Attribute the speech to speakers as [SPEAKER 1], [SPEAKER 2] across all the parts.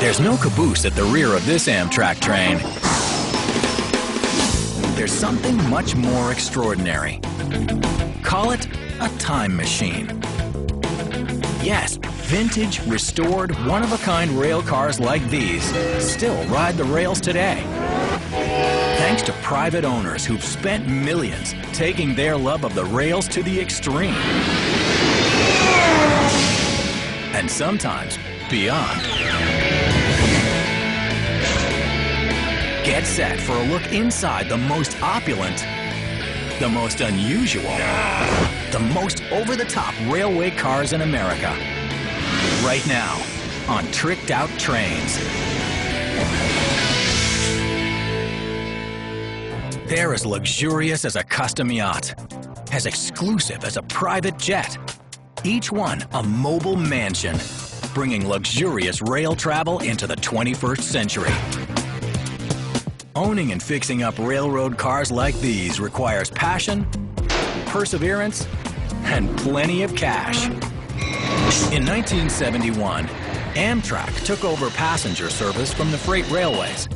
[SPEAKER 1] There's no caboose at the rear of this Amtrak train. There's something much more extraordinary. Call it a time machine. Yes, vintage, restored, one-of-a-kind rail cars like these still ride the rails today. Thanks to private owners who've spent millions taking their love of the rails to the extreme. And sometimes beyond. Get set for a look inside the most opulent, the most unusual, the most over-the-top railway cars in America. Right now on Tricked Out Trains. They're as luxurious as a custom yacht, as exclusive as a private jet. Each one a mobile mansion, bringing luxurious rail travel into the 21st century. Owning and fixing up railroad cars like these requires passion, perseverance, and plenty of cash. In 1971, Amtrak took over passenger service from the freight railways,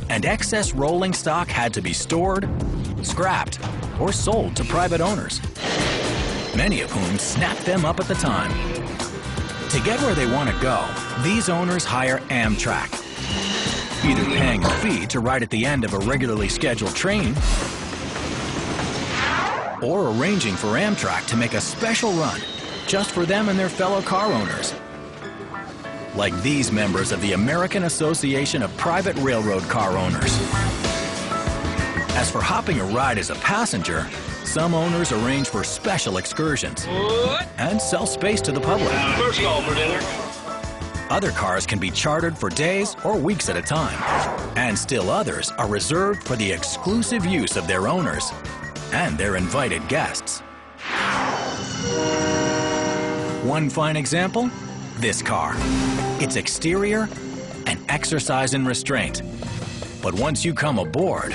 [SPEAKER 1] and excess rolling stock had to be stored, scrapped, or sold to private owners, many of whom snapped them up at the time. To get where they want to go, these owners hire Amtrak, either paying a fee to ride at the end of a regularly scheduled train, or arranging for Amtrak to make a special run just for them and their fellow car owners. Like these members of the American Association of Private Railroad Car Owners. As for hopping a ride as a passenger, some owners arrange for special excursions and sell space to the public.
[SPEAKER 2] First call for dinner.
[SPEAKER 1] Other cars can be chartered for days or weeks at a time, and still others are reserved for the exclusive use of their owners and their invited guests. One fine example, this car. Its exterior, an exercise in restraint. But once you come aboard,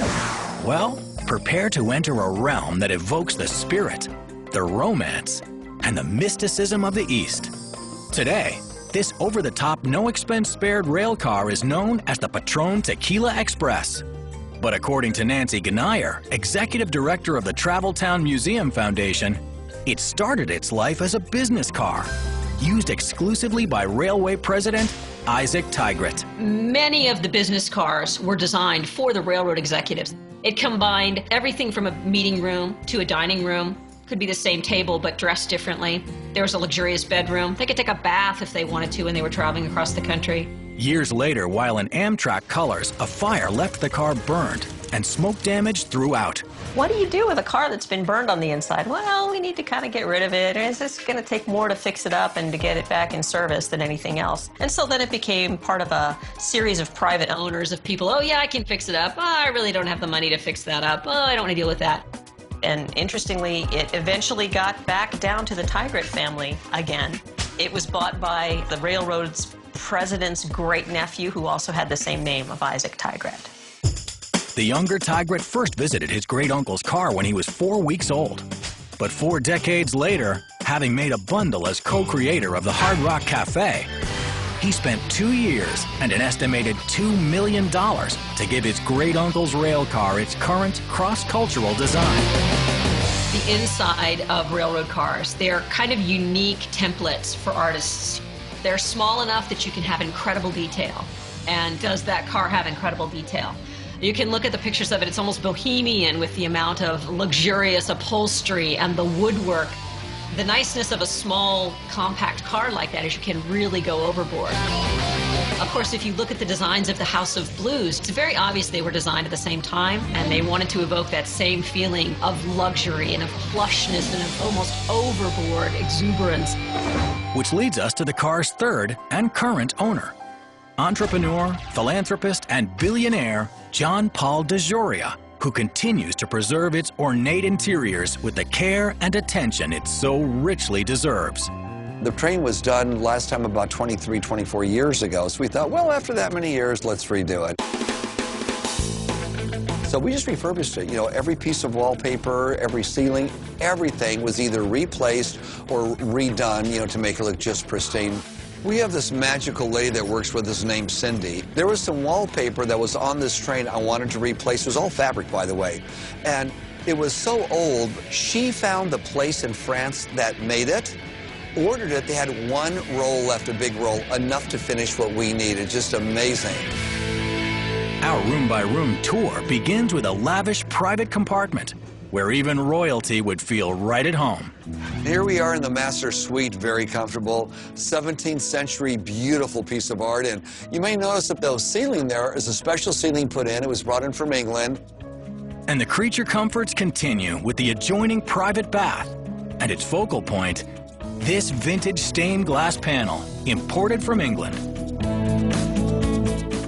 [SPEAKER 1] well, prepare to enter a realm that evokes the spirit, the romance, and the mysticism of the East. Today, this over-the-top, no-expense-spared rail car is known as the Patron Tequila Express. But according to Nancy Gnayer, executive director of the Traveltown Museum Foundation, it started its life as a business car, used exclusively by railway president Isaac Tigert.
[SPEAKER 3] Many of the business cars were designed for the railroad executives. It combined everything from a meeting room to a dining room. Could be the same table, but dressed differently. There was a luxurious bedroom. They could take a bath if they wanted to when they were traveling across the country.
[SPEAKER 1] Years later, while in Amtrak colors, a fire left the car burned and smoke damage throughout.
[SPEAKER 4] What do you do with a car that's been burned on the inside? Well, we need to kind of get rid of it. It's just going to take more to fix it up and to get it back in service than anything else. And so then it became part of a series of private owners of people. Oh, yeah, I can fix it up. Oh, I really don't have the money to fix that up. Oh, I don't want to deal with that. And interestingly, it eventually got back down to the Tigert family again. It was bought by the railroad's president's great-nephew, who also had the same name of Isaac Tigert.
[SPEAKER 1] The younger Tigert first visited his great-uncle's car when he was 4 weeks old. But 4 decades later, having made a bundle as co-creator of the Hard Rock Cafe, he spent 2 years and an estimated $2 million to give his great-uncle's rail car its current cross-cultural design.
[SPEAKER 3] The inside of railroad cars, they're kind of unique templates for artists. They're small enough that you can have incredible detail. And does that car have incredible detail? You can look at the pictures of it, it's almost bohemian with the amount of luxurious upholstery and the woodwork. The niceness of a small, compact car like that is you can really go overboard. Of course, if you look at the designs of the House of Blues, it's very obvious they were designed at the same time, and they wanted to evoke that same feeling of luxury and of plushness and of almost overboard exuberance.
[SPEAKER 1] Which leads us to the car's third and current owner. Entrepreneur, philanthropist, and billionaire John Paul DeJoria, who continues to preserve its ornate interiors with the care and attention it so richly deserves.
[SPEAKER 5] The train was done last time about 23, 24 years ago, so we thought, well, after that many years, let's redo it. So we just refurbished it. You know, every piece of wallpaper, every ceiling, everything was either replaced or redone, you know, to make it look just pristine. We have this magical lady that works with us named Cindy. There was some wallpaper that was on this train I wanted to replace. It was all fabric, by the way. And it was so old, she found the place in France that made it, ordered it. They had one roll left, a big roll, enough to finish what we needed. Just amazing.
[SPEAKER 1] Our room-by-room tour begins with a lavish private compartment where even royalty would feel right at home.
[SPEAKER 5] Here we are in the master suite, very comfortable, 17th century, beautiful piece of art. And you may notice that the ceiling there is a special ceiling put in. It was brought in from England.
[SPEAKER 1] And the creature comforts continue with the adjoining private bath. And its focal point, this vintage stained glass panel, imported from England.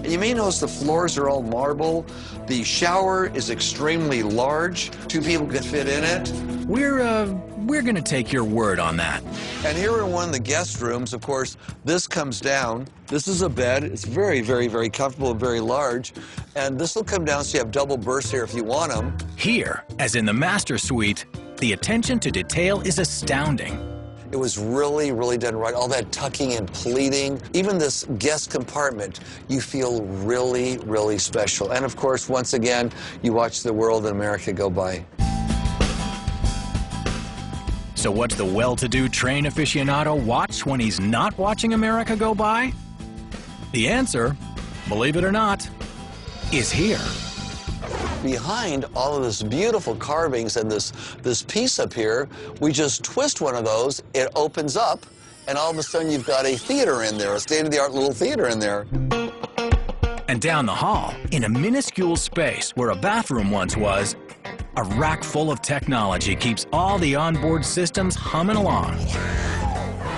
[SPEAKER 5] You may notice the floors are all marble. The shower is extremely large. 2 people could fit in it.
[SPEAKER 1] We're gonna take your word on that.
[SPEAKER 5] And here in one of the guest rooms, of course, this comes down. This is a bed. It's very, very, very comfortable and very large. And this will come down so you have double berths here if you want them.
[SPEAKER 1] Here, as in the master suite, the attention to detail is astounding.
[SPEAKER 5] It was really, really done right. All that tucking and pleating. Even this guest compartment, you feel really, really special. And of course, once again, you watch the world and America go by.
[SPEAKER 1] So what's the well-to-do train aficionado watch when he's not watching America go by? The answer, believe it or not, is here.
[SPEAKER 5] Behind all of this beautiful carvings and this piece up here, we just twist one of those, it opens up, and all of a sudden you've got a theater in there, a state-of-the-art little theater in there.
[SPEAKER 1] And down the hall, in a minuscule space where a bathroom once was, a rack full of technology keeps all the onboard systems humming along.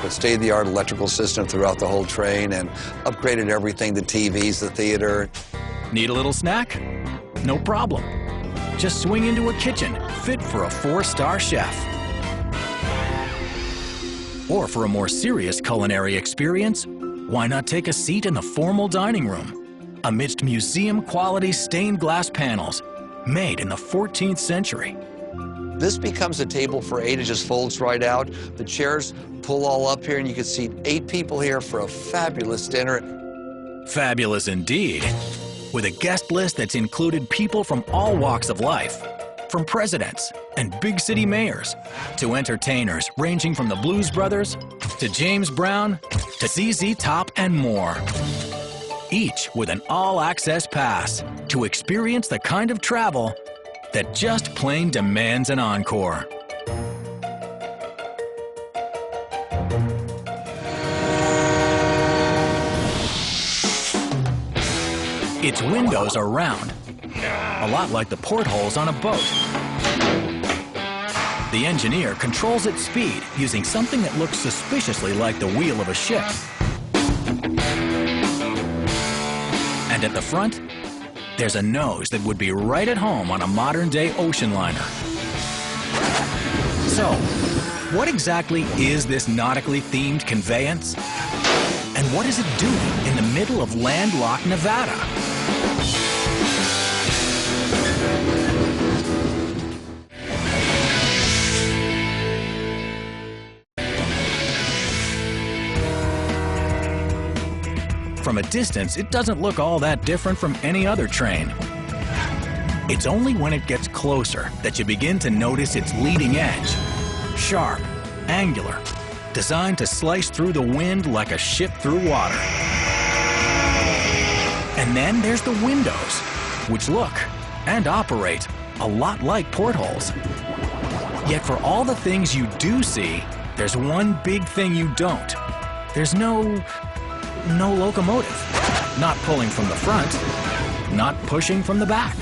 [SPEAKER 5] The state-of-the-art electrical system throughout the whole train and upgraded everything, the TVs, the theater.
[SPEAKER 1] Need a little snack? No problem. Just swing into a kitchen fit for a 4-star chef. Or for a more serious culinary experience, why not take a seat in the formal dining room amidst museum-quality stained glass panels made in the 14th century.
[SPEAKER 5] This becomes a table for 8. It just folds right out. The chairs pull all up here, and you can seat 8 people here for a fabulous dinner.
[SPEAKER 1] Fabulous indeed. With a guest list that's included people from all walks of life, from presidents and big city mayors to entertainers ranging from the Blues Brothers to James Brown to ZZ Top and more. Each with an all-access pass to experience the kind of travel that just plain demands an encore. Its windows are round, a lot like the portholes on a boat. The engineer controls its speed using something that looks suspiciously like the wheel of a ship. And at the front, there's a nose that would be right at home on a modern-day ocean liner. So, what exactly is this nautically themed conveyance? And what is it doing in the middle of landlocked Nevada? From a distance, it doesn't look all that different from any other train. It's only when it gets closer that you begin to notice its leading edge. Sharp, angular, designed to slice through the wind like a ship through water. And then there's the windows, which look and operate a lot like portholes. Yet for all the things you do see, there's one big thing you don't. There's no locomotive. Not pulling from the front, not pushing from the back.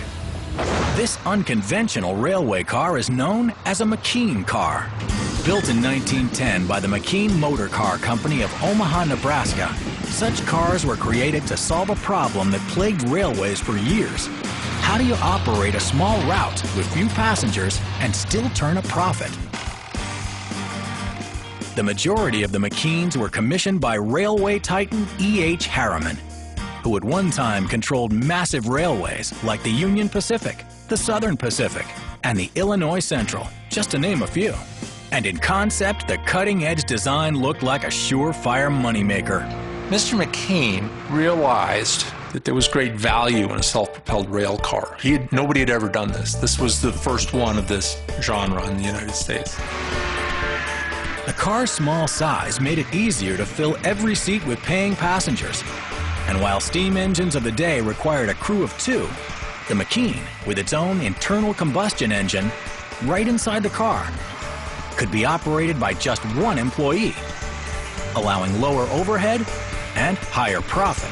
[SPEAKER 1] This unconventional railway car is known as a McKean car. Built in 1910 by the McKean Motor Car Company of Omaha, Nebraska, such cars were created to solve a problem that plagued railways for years. How do you operate a small route with few passengers and still turn a profit? The majority of the McKeans were commissioned by railway titan E.H. Harriman, who at one time controlled massive railways like the Union Pacific, the Southern Pacific, and the Illinois Central, just to name a few. And in concept, the cutting-edge design looked like a surefire moneymaker.
[SPEAKER 2] Mr. McKean realized that there was great value in a self-propelled rail car. Nobody had ever done this. This was the first one of this genre in the United States.
[SPEAKER 1] The car's small size made it easier to fill every seat with paying passengers. And while steam engines of the day required a crew of 2, the McKean, with its own internal combustion engine right inside the car, could be operated by just 1 employee, allowing lower overhead and higher profit.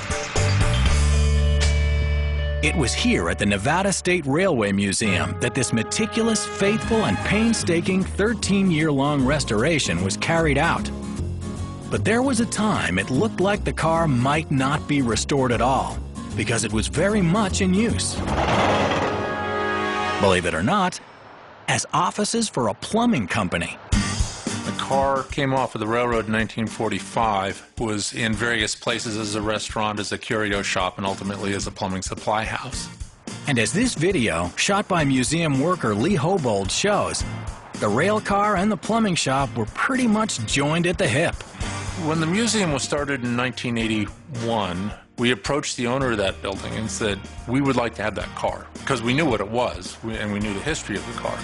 [SPEAKER 1] It was here at the Nevada State Railway Museum that this meticulous, faithful, and painstaking 13-year-long restoration was carried out. But there was a time it looked like the car might not be restored at all, because it was very much in use. Believe it or not, as offices for a plumbing company.
[SPEAKER 2] The car came off of the railroad in 1945, was in various places as a restaurant, as a curio shop, and ultimately as a plumbing supply house.
[SPEAKER 1] And as this video, shot by museum worker Lee Hobold, shows, the rail car and the plumbing shop were pretty much joined at the hip.
[SPEAKER 2] When the museum was started in 1981, we approached the owner of that building and said, we would like to have that car, because we knew what it was, and we knew the history of the car.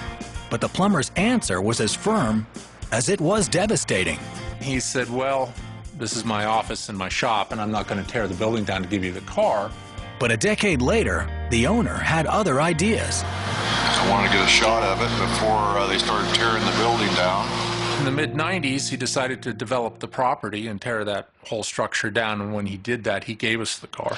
[SPEAKER 1] But the plumber's answer was as firm as it was devastating.
[SPEAKER 2] He said, well, this is my office and my shop, and I'm not going to tear the building down to give you the car.
[SPEAKER 1] But a decade later, the owner had other ideas.
[SPEAKER 6] I wanted to get a shot of it before they started tearing the building down.
[SPEAKER 2] In the mid-90s, he decided to develop the property and tear that whole structure down, and when he did that, he gave us the car.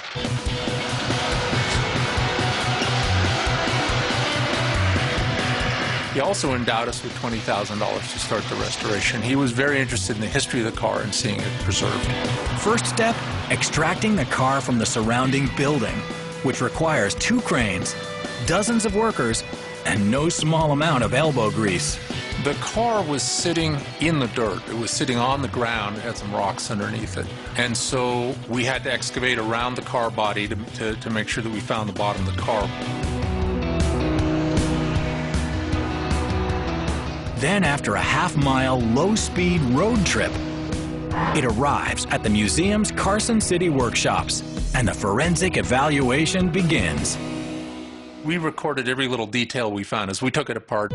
[SPEAKER 2] He also endowed us with $20,000 to start the restoration. He was very interested in the history of the car and seeing it preserved.
[SPEAKER 1] First step, extracting the car from the surrounding building, which requires 2 cranes, dozens of workers, and no small amount of elbow grease.
[SPEAKER 2] The car was sitting in the dirt. It was sitting on the ground. It had some rocks underneath it. And so we had to excavate around the car body to make sure that we found the bottom of the car.
[SPEAKER 1] Then, after a half-mile, low-speed road trip, it arrives at the museum's Carson City workshops, and the forensic evaluation begins.
[SPEAKER 2] We recorded every little detail we found as we took it apart.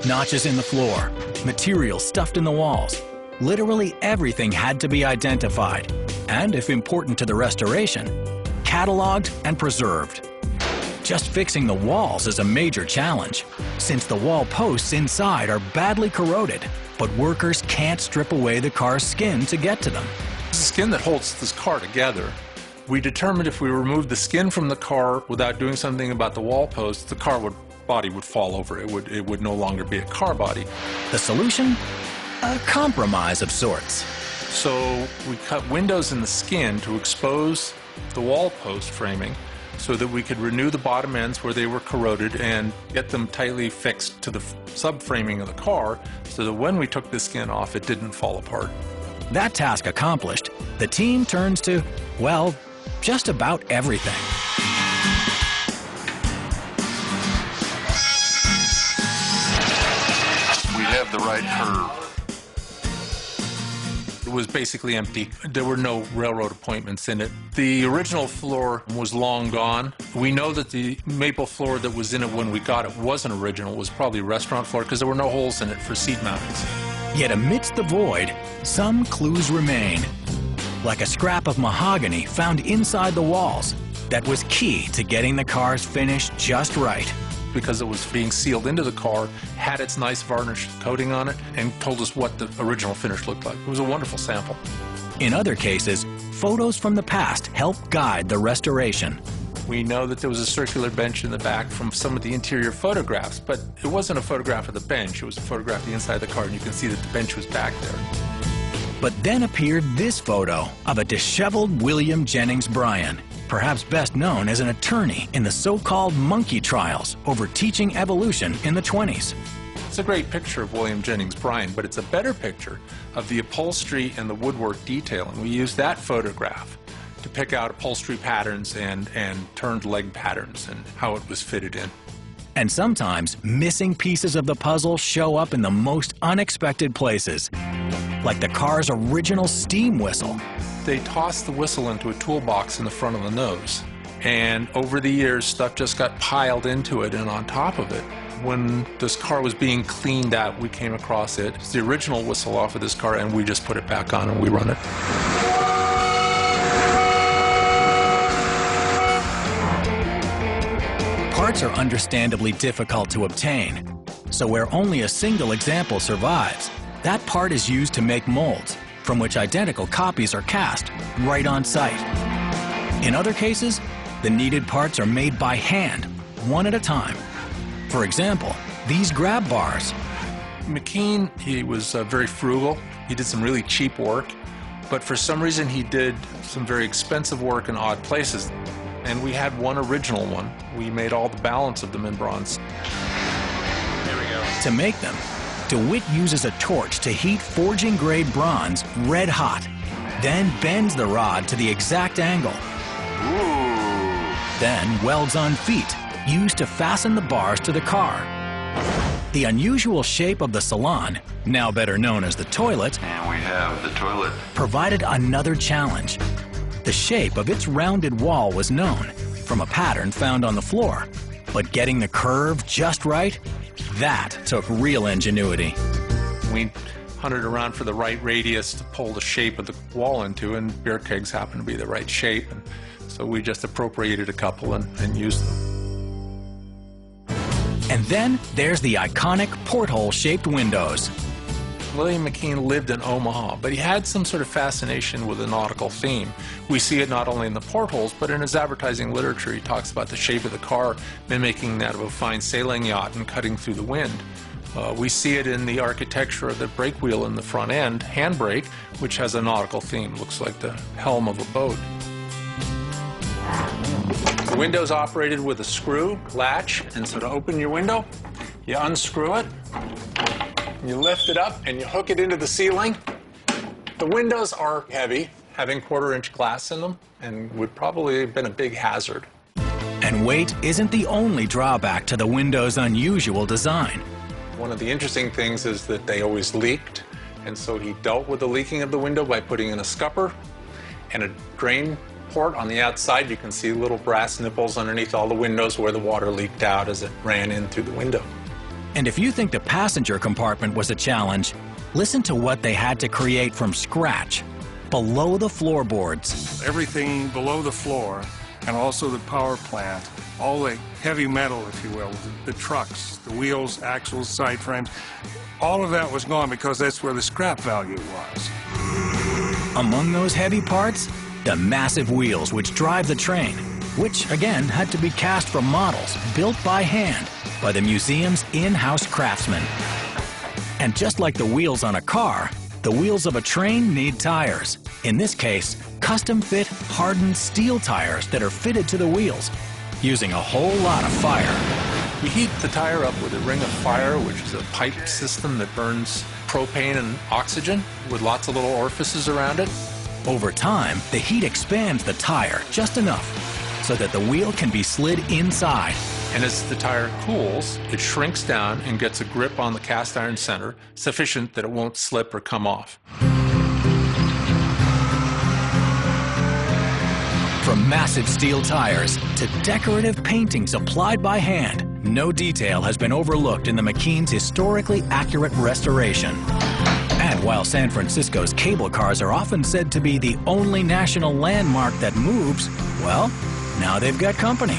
[SPEAKER 1] Notches in the floor, material stuffed in the walls. Literally everything had to be identified, and, if important to the restoration, cataloged and preserved. Just fixing the walls is a major challenge, since the wall posts inside are badly corroded, but workers can't strip away the car's skin to get to them.
[SPEAKER 2] The skin that holds this car together. We determined if we removed the skin from the car without doing something about the wall posts, the body would fall over. It would no longer be a car body.
[SPEAKER 1] The solution? A compromise of sorts.
[SPEAKER 2] So we cut windows in the skin to expose the wall post framing so that we could renew the bottom ends where they were corroded and get them tightly fixed to the subframing of the car so that when we took the skin off, it didn't fall apart.
[SPEAKER 1] That task accomplished, the team turns to, well, just about everything.
[SPEAKER 6] We have the right curve.
[SPEAKER 2] It was basically empty. There were no railroad appointments in it. The original floor was long gone. We know that the maple floor that was in it when we got it wasn't original. It was probably a restaurant floor because there were no holes in it for seat mounts.
[SPEAKER 1] Yet amidst the void, some clues remain. Like a scrap of mahogany found inside the walls that was key to getting the car's finish just right.
[SPEAKER 2] Because it was being sealed into the car, had its nice varnish coating on it, and told us what the original finish looked like. It was a wonderful sample.
[SPEAKER 1] In other cases, photos from the past help guide the restoration.
[SPEAKER 2] We know that there was a circular bench in the back from some of the interior photographs, but it wasn't a photograph of the bench. It was a photograph of the inside of the car, and you can see that the bench was back there.
[SPEAKER 1] But then appeared this photo of a disheveled William Jennings Bryan, perhaps best known as an attorney in the so-called monkey trials over teaching evolution in the 20s.
[SPEAKER 2] It's a great picture of William Jennings Bryan, but it's a better picture of the upholstery and the woodwork detailing. We used that photograph to pick out upholstery patterns and turned leg patterns and how it was fitted in.
[SPEAKER 1] And sometimes missing pieces of the puzzle show up in the most unexpected places, like the car's original steam whistle.
[SPEAKER 2] They tossed the whistle into a toolbox in the front of the nose, and over the years stuff just got piled into it and on top of it. When this car was being cleaned out, we came across it. It's the original whistle off of this car, and we just put it back on and we run it.
[SPEAKER 1] Parts are understandably difficult to obtain, so where only a single example survives, that part is used to make molds, from which identical copies are cast right on site. In other cases, the needed parts are made by hand, one at a time. For example, these grab bars.
[SPEAKER 2] McKean, he was very frugal. He did some really cheap work, but for some reason he did some very expensive work in odd places. And we had one original one. We made all the balance of them in bronze.
[SPEAKER 7] There we go.
[SPEAKER 1] To make them, DeWitt uses a torch to heat forging-grade bronze red hot, then bends the rod to the exact angle.
[SPEAKER 7] Ooh.
[SPEAKER 1] Then welds on feet, used to fasten the bars to the car. The unusual shape of the salon, now better known as the toilet,
[SPEAKER 7] And we have the toilet.
[SPEAKER 1] provided another challenge. The shape of its rounded wall was known from a pattern found on the floor, but getting the curve just right, that took real ingenuity.
[SPEAKER 2] We hunted around for the right radius to pull the shape of the wall into, and beer kegs happened to be the right shape, and so we just appropriated a couple and used them.
[SPEAKER 1] And then there's the iconic porthole-shaped windows.
[SPEAKER 2] William McKean lived in Omaha, but he had some sort of fascination with the nautical theme. We see it not only in the portholes, but in his advertising literature. He talks about the shape of the car mimicking that of a fine sailing yacht and cutting through the wind. We see it in the architecture of the brake wheel in the front end, handbrake, which has a nautical theme. Looks like the helm of a boat. The window's operated with a screw, latch, and so to open your window, you unscrew it, you lift it up, and you hook it into the ceiling. The windows are heavy, having quarter-inch glass in them, and would probably have been a big hazard.
[SPEAKER 1] And weight isn't the only drawback to the window's unusual design.
[SPEAKER 2] One of the interesting things is that they always leaked, and so he dealt with the leaking of the window by putting in a scupper and a drain port on the outside. You can see little brass nipples underneath all the windows where the water leaked out as it ran in through the window.
[SPEAKER 1] And if you think the passenger compartment was a challenge, listen to what they had to create from scratch, below the floorboards.
[SPEAKER 8] Everything below the floor, and also the power plant, all the heavy metal, if you will, the trucks, the wheels, axles, side frames, all of that was gone because that's where the scrap value was.
[SPEAKER 1] Among those heavy parts, the massive wheels which drive the train, which again had to be cast from models built by hand by the museum's in-house craftsmen. And just like the wheels on a car, the wheels of a train need tires. In this case, custom-fit, hardened steel tires that are fitted to the wheels, using a whole lot of fire.
[SPEAKER 2] We heat the tire up with a ring of fire, which is a pipe system that burns propane and oxygen with lots of little orifices around it.
[SPEAKER 1] Over time, the heat expands the tire just enough so that the wheel can be slid inside.
[SPEAKER 2] And as the tire cools, it shrinks down and gets a grip on the cast iron center, sufficient that it won't slip or come off.
[SPEAKER 1] From massive steel tires to decorative paintings applied by hand, no detail has been overlooked in the McKean's historically accurate restoration. And while San Francisco's cable cars are often said to be the only national landmark that moves, well, now they've got company.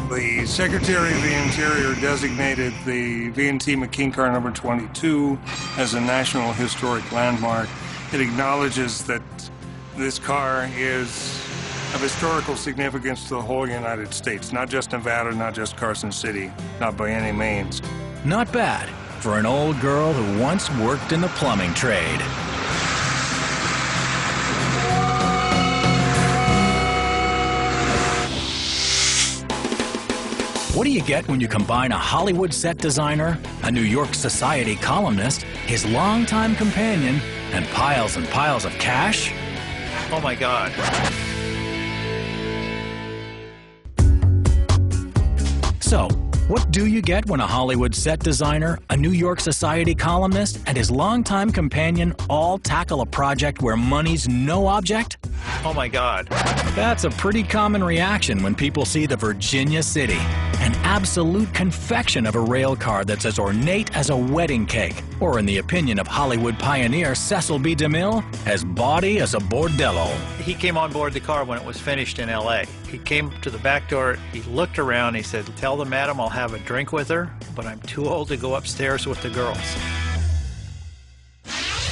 [SPEAKER 8] The Secretary of the Interior designated the V&T McKean car number 22 as a National Historic Landmark. It acknowledges that this car is of historical significance to the whole United States, not just Nevada, not just Carson City, not by any means.
[SPEAKER 1] Not bad for an old girl who once worked in the plumbing trade. What do you get when you combine a Hollywood set designer, a New York Society columnist, his longtime companion, and piles of cash?
[SPEAKER 7] Oh my God.
[SPEAKER 1] So, What do you get when a Hollywood set designer, a New York Society columnist, and his longtime companion all tackle a project where money's no object?
[SPEAKER 7] Oh my God.
[SPEAKER 1] That's a pretty common reaction when people see the Virginia City, an absolute confection of a rail car that's as ornate as a wedding cake, or in the opinion of Hollywood pioneer Cecil B. DeMille, as bawdy as a bordello.
[SPEAKER 7] He came on board the car when it was finished in LA. He came to the back door, he looked around, he said, "Tell the madam I'll have a drink with her, but I'm too old to go upstairs with the girls."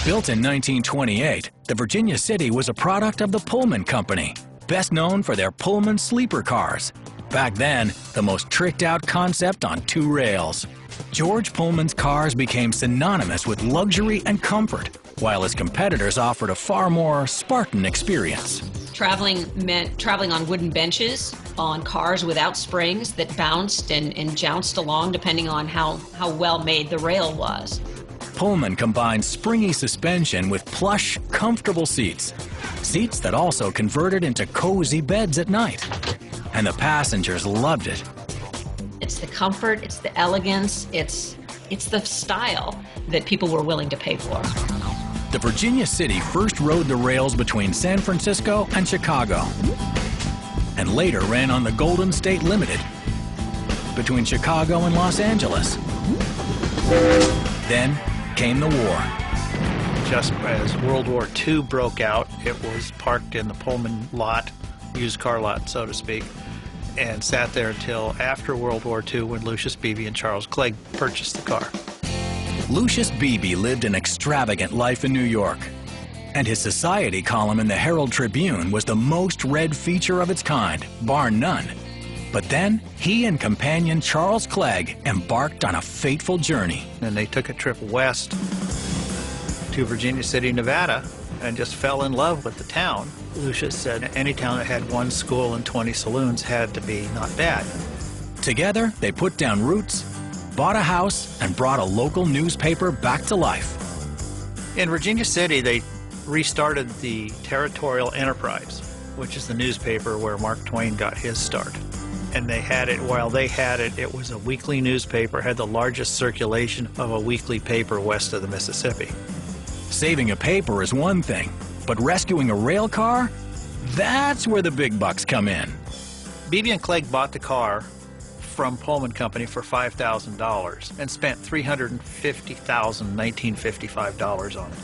[SPEAKER 1] Built in 1928, the Virginia City was a product of the Pullman Company, best known for their Pullman sleeper cars. Back then, the most tricked-out concept on two rails. George Pullman's cars became synonymous with luxury and comfort, while his competitors offered a far more Spartan experience.
[SPEAKER 3] Traveling meant traveling on wooden benches, on cars without springs that bounced and jounced along depending on how well made the rail was.
[SPEAKER 1] Pullman combined springy suspension with plush, comfortable seats. Seats that also converted into cozy beds at night. And the passengers loved it.
[SPEAKER 3] It's the comfort, it's the elegance, it's the style that people were willing to pay for.
[SPEAKER 1] The Virginia City first rode the rails between San Francisco and Chicago, and later ran on the Golden State Limited between Chicago and Los Angeles. Then came the war.
[SPEAKER 7] Just as World War II broke out, it was parked in the Pullman lot, used car lot, so to speak, and sat there until after World War II when Lucius Beebe and Charles Clegg purchased the car.
[SPEAKER 1] Lucius Beebe lived an extravagant life in New York, and his society column in the Herald Tribune was the most read feature of its kind, bar none. But then, he and companion Charles Clegg embarked on a fateful journey.
[SPEAKER 7] And they took a trip west to Virginia City, Nevada, and just fell in love with the town. Lucius said any town that had one school and 20 saloons had to be not bad.
[SPEAKER 1] Together, they put down roots, bought a house, and brought a local newspaper back to life.
[SPEAKER 7] In Virginia City, they restarted the Territorial Enterprise, which is the newspaper where Mark Twain got his start. And they had it, while they had it, it was a weekly newspaper, had the largest circulation of a weekly paper west of the Mississippi.
[SPEAKER 1] Saving a paper is one thing, but rescuing a rail car? That's where the big bucks come in.
[SPEAKER 7] Beebe and Clegg bought the car from Pullman Company for $5,000 and spent $350,1955 on it,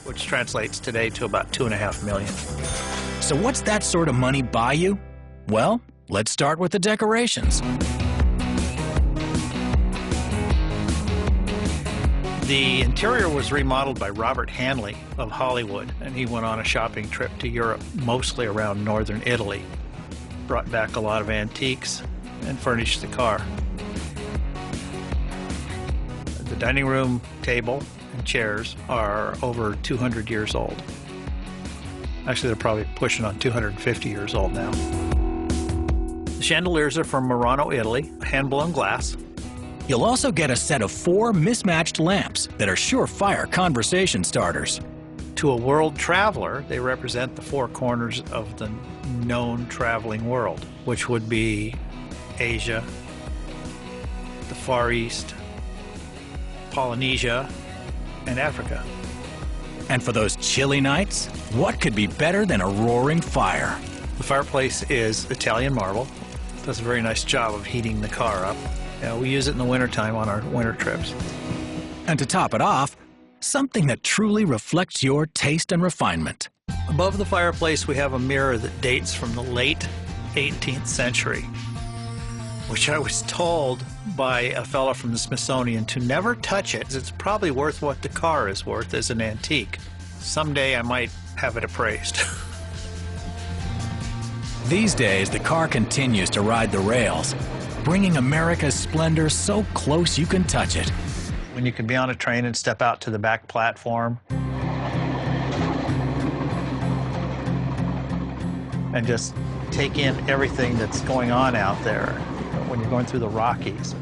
[SPEAKER 7] which translates today to about $2.5 million.
[SPEAKER 1] So what's that sort of money buy you? Well, let's start with the decorations.
[SPEAKER 7] The interior was remodeled by Robert Hanley of Hollywood, and he went on a shopping trip to Europe, mostly around northern Italy. Brought back a lot of antiques and furnished the car. The dining room table and chairs are over 200 years old. Actually, they're probably pushing on 250 years old now. The chandeliers are from Murano, Italy, hand-blown glass.
[SPEAKER 1] You'll also get a set of 4 mismatched lamps that are surefire conversation starters.
[SPEAKER 7] To a world traveler, they represent the 4 corners of the known traveling world, which would be Asia, the Far East, Polynesia, and Africa.
[SPEAKER 1] And for those chilly nights, what could be better than a roaring fire?
[SPEAKER 7] The fireplace is Italian marble. Does a very nice job of heating the car up. We use it in the wintertime on our winter trips.
[SPEAKER 1] And to top it off, something that truly reflects your taste and refinement.
[SPEAKER 7] Above the fireplace, we have a mirror that dates from the late 18th century, which I was told by a fellow from the Smithsonian to never touch it. It's probably worth what the car is worth as an antique. Someday I might have it appraised.
[SPEAKER 1] These days, the car continues to ride the rails, bringing America's splendor so close you can touch it.
[SPEAKER 7] When you can be on a train and step out to the back platform and just take in everything that's going on out there. When you're going through the Rockies,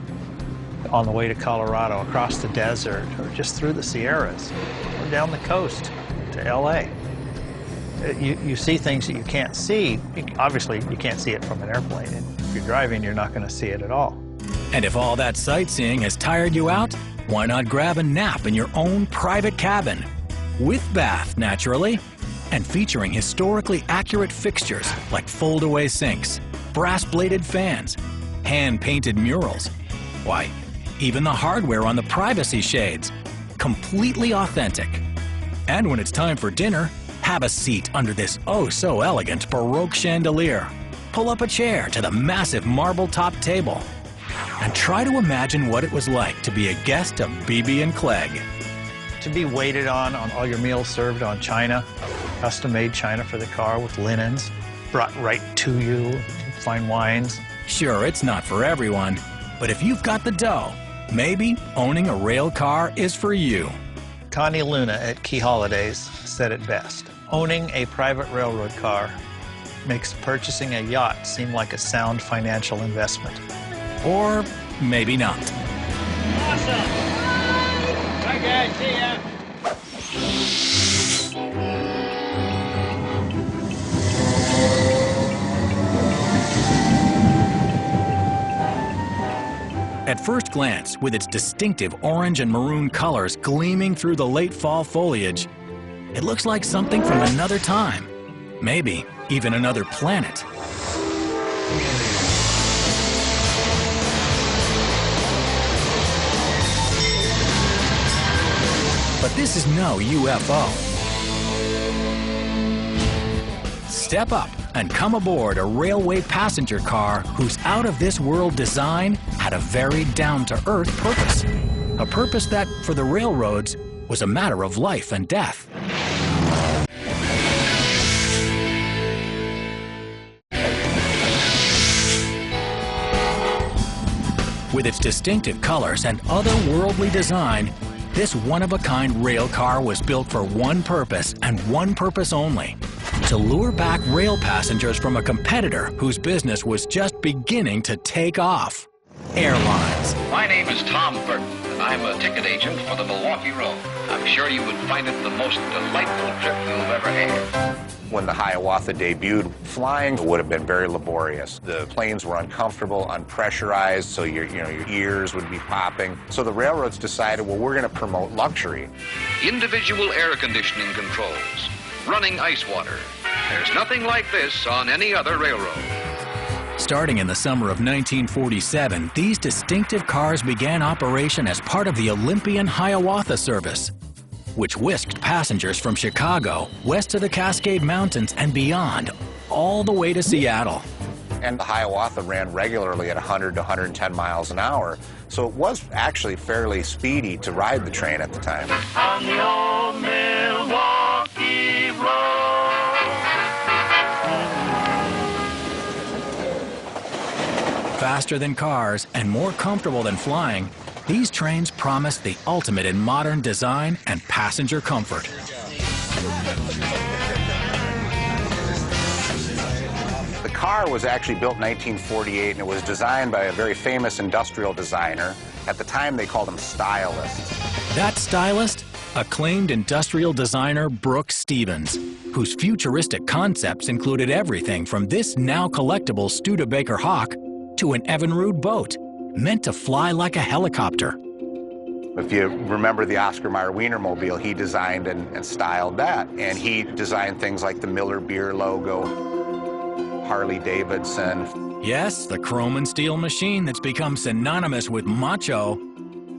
[SPEAKER 7] on the way to Colorado, across the desert, or just through the Sierras, or down the coast to LA. You see things that you can't see. Obviously, you can't see it from an airplane. And if you're driving, you're not going to see it at all.
[SPEAKER 1] And if all that sightseeing has tired you out, why not grab a nap in your own private cabin? With bath, naturally, and featuring historically accurate fixtures like fold-away sinks, brass-bladed fans, hand-painted murals. Why, even the hardware on the privacy shades, completely authentic. And when it's time for dinner, have a seat under this oh-so-elegant Baroque chandelier. Pull up a chair to the massive marble-top table and try to imagine what it was like to be a guest of BB and Clegg.
[SPEAKER 7] To be waited on all your meals served on china, custom-made china for the car with linens, brought right to you, fine wines.
[SPEAKER 1] Sure, it's not for everyone, but if you've got the dough, maybe owning a rail car is for you.
[SPEAKER 7] Connie Luna at Key Holidays said it best. Owning a private railroad car makes purchasing a yacht seem like a sound financial investment.
[SPEAKER 1] Or maybe not.
[SPEAKER 9] Awesome. Bye, guys. See ya.
[SPEAKER 1] At first glance, with its distinctive orange and maroon colors gleaming through the late fall foliage, it looks like something from another time, maybe even another planet. But this is no UFO. Step up and come aboard a railway passenger car whose out-of-this-world design had a very down-to-earth purpose. A purpose that, for the railroads, was a matter of life and death. With its distinctive colors and otherworldly design, this one-of-a-kind rail car was built for one purpose and one purpose only: to lure back rail passengers from a competitor whose business was just beginning to take off: airlines.
[SPEAKER 10] My name is Tom Burton, and I'm a ticket agent for the Milwaukee Road. I'm sure you would find it the most delightful trip you've ever had.
[SPEAKER 11] When the Hiawatha debuted, flying would have been very laborious. The planes were uncomfortable, unpressurized, so your ears would be popping. So the railroads decided, well, we're going to promote luxury.
[SPEAKER 10] Individual air conditioning controls, running ice water. There's nothing like this on any other railroad.
[SPEAKER 1] Starting in the summer of 1947, these distinctive cars began operation as part of the Olympian Hiawatha service, which whisked passengers from Chicago west to the Cascade Mountains and beyond, all the way to Seattle.
[SPEAKER 11] And the Hiawatha ran regularly at 100 to 110 miles an hour, so it was actually fairly speedy to ride the train at the time.
[SPEAKER 9] On the old Milwaukee Road.
[SPEAKER 1] Faster than cars and more comfortable than flying, these trains promised the ultimate in modern design and passenger comfort.
[SPEAKER 11] The car was actually built in 1948, and it was designed by a very famous industrial designer. At the time, they called him stylists.
[SPEAKER 1] That stylist? Acclaimed industrial designer Brooks Stevens, whose futuristic concepts included everything from this now collectible Studebaker Hawk to an Evinrude boat, meant to fly like a helicopter.
[SPEAKER 11] If you remember the Oscar Mayer Wienermobile, he designed and styled that. And he designed things like the Miller Beer logo, Harley Davidson.
[SPEAKER 1] Yes, the chrome and steel machine that's become synonymous with macho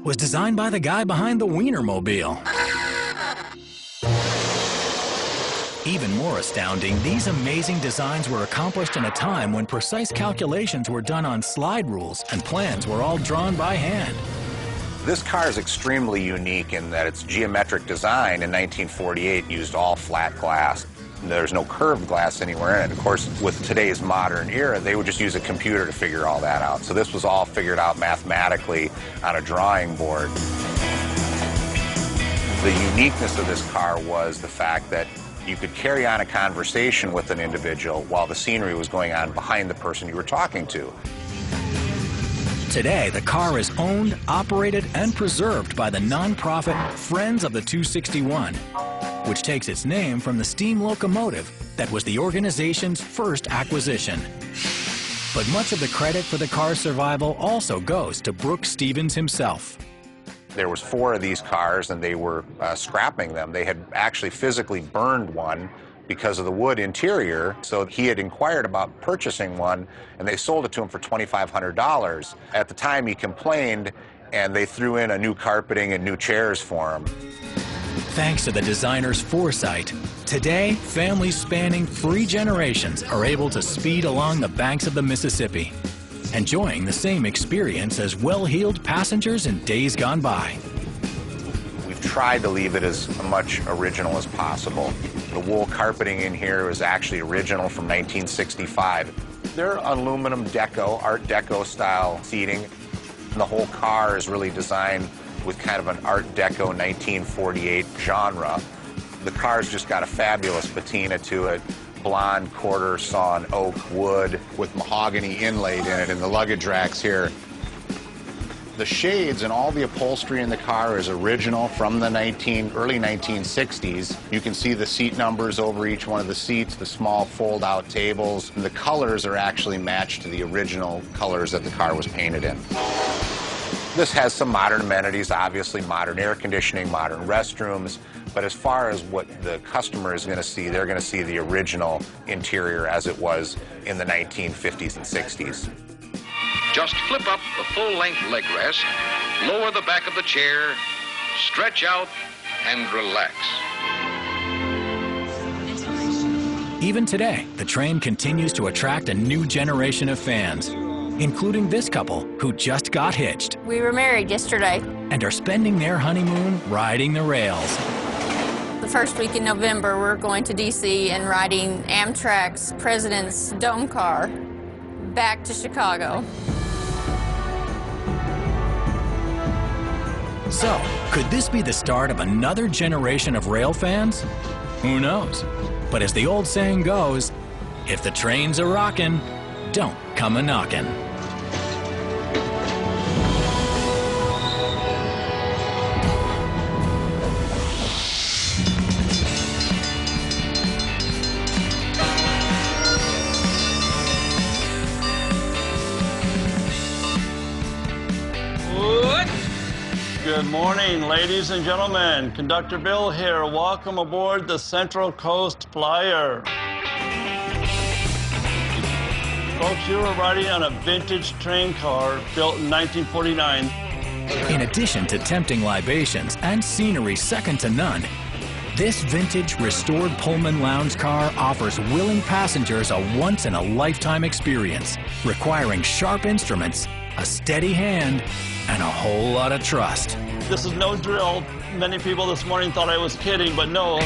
[SPEAKER 1] was designed by the guy behind the Wienermobile. Even more astounding, these amazing designs were accomplished in a time when precise calculations were done on slide rules and plans were all drawn by hand.
[SPEAKER 11] This car is extremely unique in that its geometric design in 1948 used all flat glass. There's no curved glass anywhere in it. Of course, with today's modern era, they would just use a computer to figure all that out. So this was all figured out mathematically on a drawing board. The uniqueness of this car was the fact that you could carry on a conversation with an individual while the scenery was going on behind the person you were talking to.
[SPEAKER 1] Today, the car is owned, operated, and preserved by the nonprofit Friends of the 261, which takes its name from the steam locomotive that was the organization's first acquisition. But much of the credit for the car's survival also goes to Brooks Stevens himself.
[SPEAKER 11] There was 4 of these cars, and they were scrapping them. They had actually physically burned one because of the wood interior, so he had inquired about purchasing one, and they sold it to him for $2,500. At the time, he complained, and they threw in a new carpeting and new chairs for him.
[SPEAKER 1] Thanks to the designer's foresight, today, families spanning 3 generations are able to speed along the banks of the Mississippi, enjoying the same experience as well-heeled passengers in days gone by.
[SPEAKER 11] We've tried to leave it as much original as possible. The wool carpeting in here is actually original from 1965. They're aluminum deco, Art Deco style seating. And the whole car is really designed with kind of an Art Deco 1948 genre. The car's just got a fabulous patina to it. Blonde quarter sawn oak wood with mahogany inlaid in it in the luggage racks here. The shades and all the upholstery in the car is original from the early 1960s. You can see the seat numbers over each one of the seats, the small fold-out tables. And the colors are actually matched to the original colors that the car was painted in. This has some modern amenities, obviously modern air conditioning, modern restrooms, but as far as what the customer is going to see, they're going to see the original interior as it was in the 1950s and 60s.
[SPEAKER 10] Just flip up the full-length leg rest, lower the back of the chair, stretch out, and relax.
[SPEAKER 1] Even today, the train continues to attract a new generation of fans, including this couple who just got hitched.
[SPEAKER 12] We were married yesterday.
[SPEAKER 1] And are spending their honeymoon riding the rails.
[SPEAKER 12] The first week in November, we're going to D.C. and riding Amtrak's President's Dome car back to Chicago.
[SPEAKER 1] So, could this be the start of another generation of rail fans? Who knows? But as the old saying goes, if the trains are rockin', don't come a-knockin'.
[SPEAKER 9] Good morning, ladies and gentlemen. Conductor Bill here. Welcome aboard the Central Coast Flyer. Folks, you are riding on a vintage train car built in 1949.
[SPEAKER 1] In addition to tempting libations and scenery second to none, this vintage restored Pullman lounge car offers willing passengers a once-in-a-lifetime experience, requiring sharp instruments, a steady hand, and a whole lot of trust.
[SPEAKER 9] This is no drill. Many people this morning thought I was kidding, but no.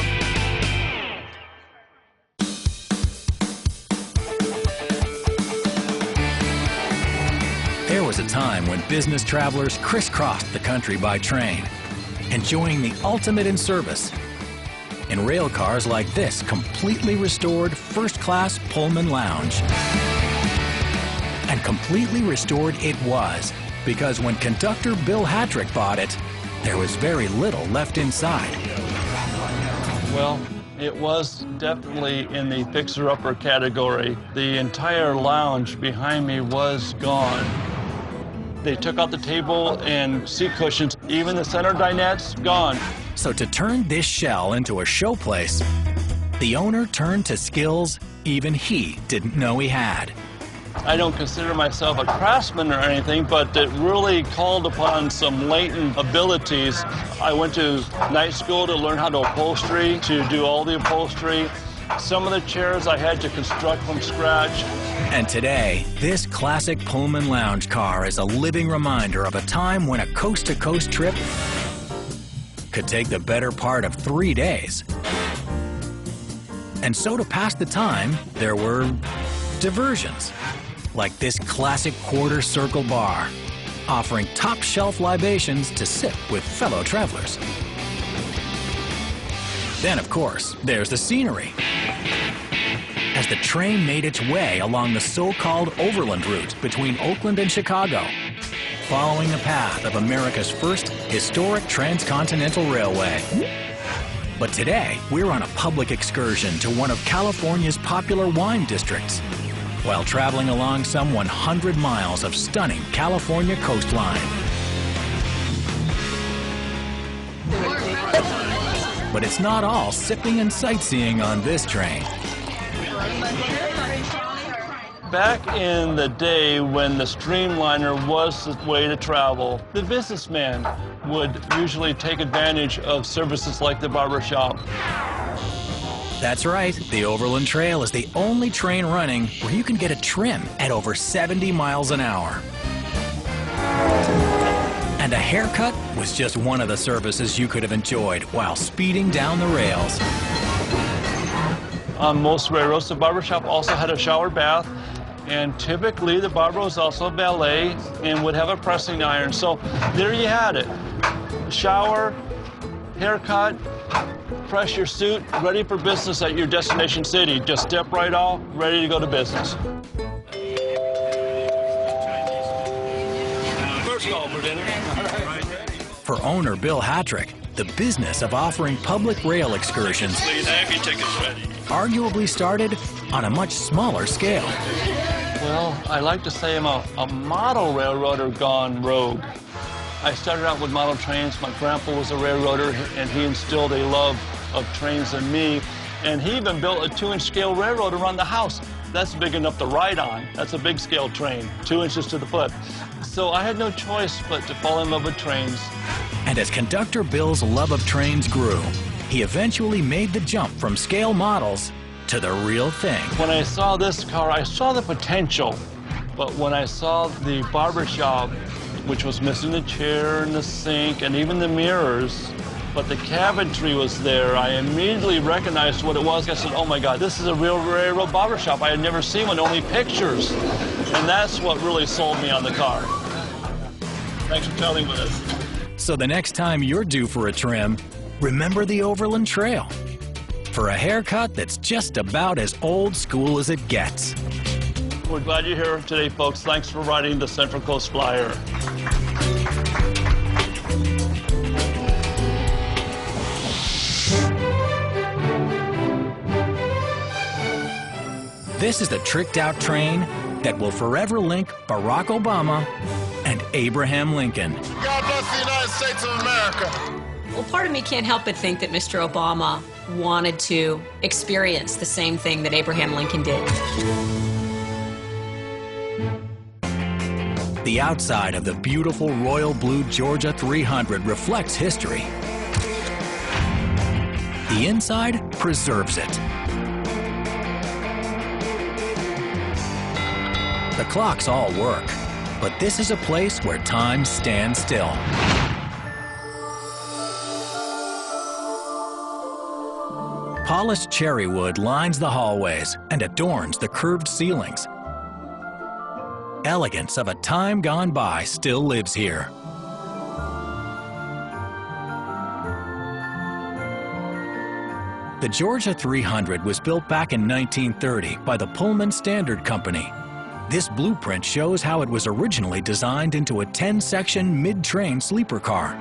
[SPEAKER 1] There was a time when business travelers crisscrossed the country by train, enjoying the ultimate in service. In rail cars like this completely restored first-class Pullman lounge. And completely restored it was, because when conductor Bill Hattrick bought it, there was very little left inside.
[SPEAKER 9] Well, it was definitely in the fixer-upper category. The entire lounge behind me was gone. They took out the table and seat cushions. Even the center dinettes, gone.
[SPEAKER 1] So to turn this shell into a showplace, the owner turned to skills even he didn't know he had.
[SPEAKER 9] I don't consider myself a craftsman or anything, but it really called upon some latent abilities. I went to night school to learn how to upholstery, to do all the upholstery. Some of the chairs I had to construct from scratch.
[SPEAKER 1] And today, this classic Pullman lounge car is a living reminder of a time when a coast-to-coast trip could take the better part of 3 days. And so to pass the time, there were diversions, like this classic quarter circle bar, offering top-shelf libations to sip with fellow travelers. Then, of course, there's the scenery. As the train made its way along the so-called Overland Route between Oakland and Chicago, following the path of America's first historic transcontinental railway. But today, we're on a public excursion to one of California's popular wine districts, while traveling along some 100 miles of stunning California coastline. But it's not all sipping and sightseeing on this train.
[SPEAKER 9] Back in the day when the Streamliner was the way to travel, the businessman would usually take advantage of services like the barbershop.
[SPEAKER 1] That's right, the Overland Trail is the only train running where you can get a trim at over 70 miles an hour. And a haircut was just one of the services you could have enjoyed while speeding down the rails.
[SPEAKER 9] On most railroads, the barbershop also had a shower bath, and typically the barber was also a valet and would have a pressing iron. So there you had it. Shower, haircut, press your suit, ready for business at your destination city. Just step right off, ready to go to business. First call for dinner.
[SPEAKER 1] For owner Bill Hattrick, the business of offering public rail excursions arguably started on a much smaller scale.
[SPEAKER 9] Well, I like to say I'm a model railroader gone rogue. I started out with model trains. My grandpa was a railroader, and he instilled a love of trains in me. And he even built a 2-inch scale railroad around the house. That's big enough to ride on. That's a big scale train, 2 inches to the foot. So I had no choice but to fall in love with trains.
[SPEAKER 1] And as conductor Bill's love of trains grew, he eventually made the jump from scale models to the real thing.
[SPEAKER 9] When I saw this car, I saw the potential. But when I saw the barbershop, which was missing the chair and the sink and even the mirrors, but the cabinetry was there, I immediately recognized what it was. I said, oh my God, this is a real railroad barbershop. I had never seen one, only pictures. And that's what really sold me on the car. Thanks for telling me this.
[SPEAKER 1] So the next time you're due for a trim, remember the Overland Trail for a haircut that's just about as old school as it gets.
[SPEAKER 9] We're glad you're here today, folks. Thanks for riding the Central Coast Flyer.
[SPEAKER 1] This is the tricked-out train that will forever link Barack Obama and Abraham Lincoln.
[SPEAKER 13] God bless the United States of America.
[SPEAKER 3] Well, part of me can't help but think that Mr. Obama wanted to experience the same thing that Abraham Lincoln did.
[SPEAKER 1] The outside of the beautiful royal blue Georgia 300 reflects history. The inside preserves it. The clocks all work, but this is a place where time stands still. Polished cherry wood lines the hallways and adorns the curved ceilings. Elegance of a time gone by still lives here. The Georgia 300 was built back in 1930 by the Pullman Standard Company. This blueprint shows how it was originally designed into a 10-section mid-train sleeper car.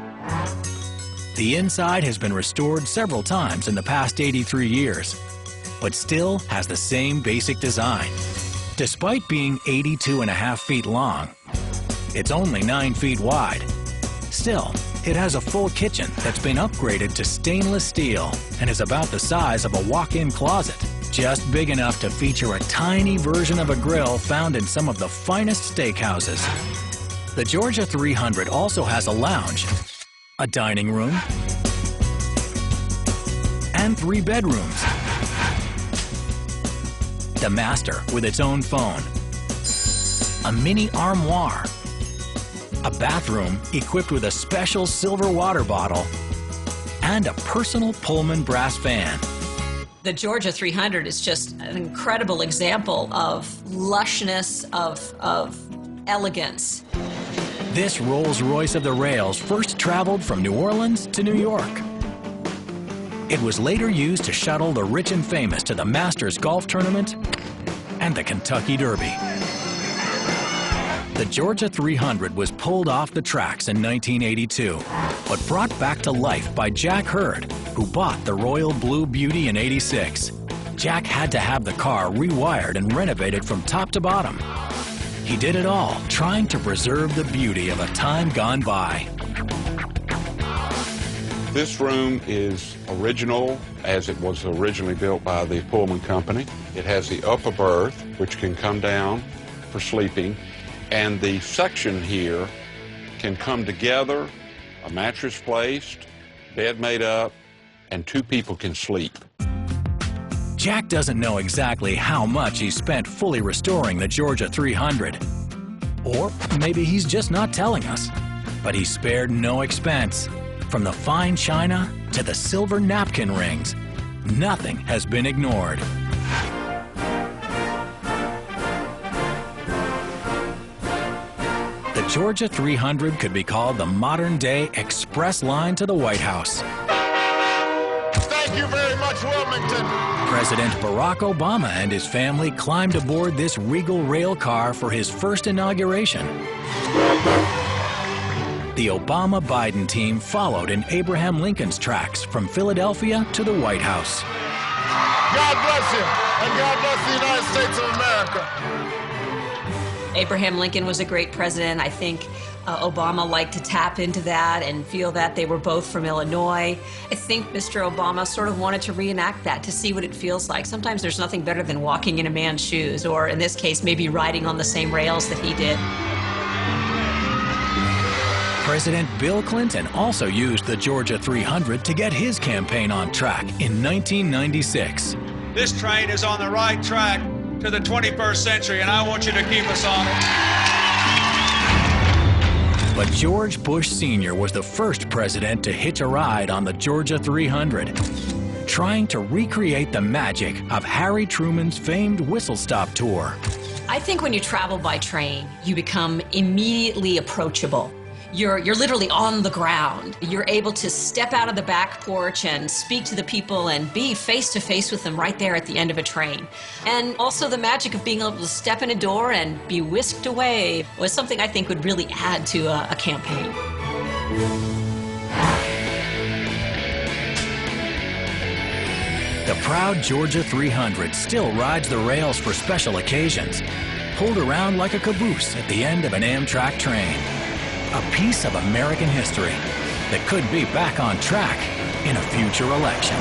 [SPEAKER 1] The inside has been restored several times in the past 83 years, but still has the same basic design. Despite being 82.5 feet long, it's only 9 feet wide. Still, it has a full kitchen that's been upgraded to stainless steel and is about the size of a walk-in closet, just big enough to feature a tiny version of a grill found in some of the finest steakhouses. The Georgia 300 also has a lounge, a dining room, and 3 bedrooms. The master with its own phone, a mini armoire, a bathroom equipped with a special silver water bottle, and a personal Pullman brass fan.
[SPEAKER 3] The Georgia 300 is just an incredible example of lushness, of elegance.
[SPEAKER 1] This Rolls-Royce of the rails first traveled from New Orleans to New York. It was later used to shuttle the rich and famous to the Masters Golf Tournament and the Kentucky Derby. The Georgia 300 was pulled off the tracks in 1982, but brought back to life by Jack Hurd, who bought the Royal Blue Beauty in '86. Jack had to have the car rewired and renovated from top to bottom. He did it all, trying to preserve the beauty of a time gone by.
[SPEAKER 14] This room is original as it was originally built by the Pullman Company. It has the upper berth, which can come down for sleeping, and the section here can come together, a mattress placed, bed made up, and 2 people can sleep.
[SPEAKER 1] Jack doesn't know exactly how much he spent fully restoring the Georgia 300. Or maybe he's just not telling us. But he spared no expense. From the fine china to the silver napkin rings, nothing has been ignored. The Georgia 300 could be called the modern-day express line to the White House.
[SPEAKER 13] Thank you very much, Wilmington.
[SPEAKER 1] President Barack Obama and his family climbed aboard this regal rail car for his first inauguration. The Obama-Biden team followed in Abraham Lincoln's tracks from Philadelphia to the White House.
[SPEAKER 13] God bless you, and God bless the United States of America.
[SPEAKER 3] Abraham Lincoln was a great president. I think Obama liked to tap into that and feel that they were both from Illinois. I think Mr. Obama sort of wanted to reenact that, to see what it feels like. Sometimes there's nothing better than walking in a man's shoes, or in this case, maybe riding on the same rails that he did.
[SPEAKER 1] President Bill Clinton also used the Georgia 300 to get his campaign on track in 1996.
[SPEAKER 15] This train is on the right track to the 21st century, and I want you to keep us on it.
[SPEAKER 1] But George Bush Sr. was the first president to hitch a ride on the Georgia 300, trying to recreate the magic of Harry Truman's famed whistle-stop tour.
[SPEAKER 3] I think when you travel by train, you become immediately approachable. You're literally on the ground. You're able to step out of the back porch and speak to the people and be face to face with them right there at the end of a train. And also the magic of being able to step in a door and be whisked away was something I think would really add to a campaign.
[SPEAKER 1] The proud Georgia 300 still rides the rails for special occasions, pulled around like a caboose at the end of an Amtrak train. A piece of American history that could be back on track in a future election.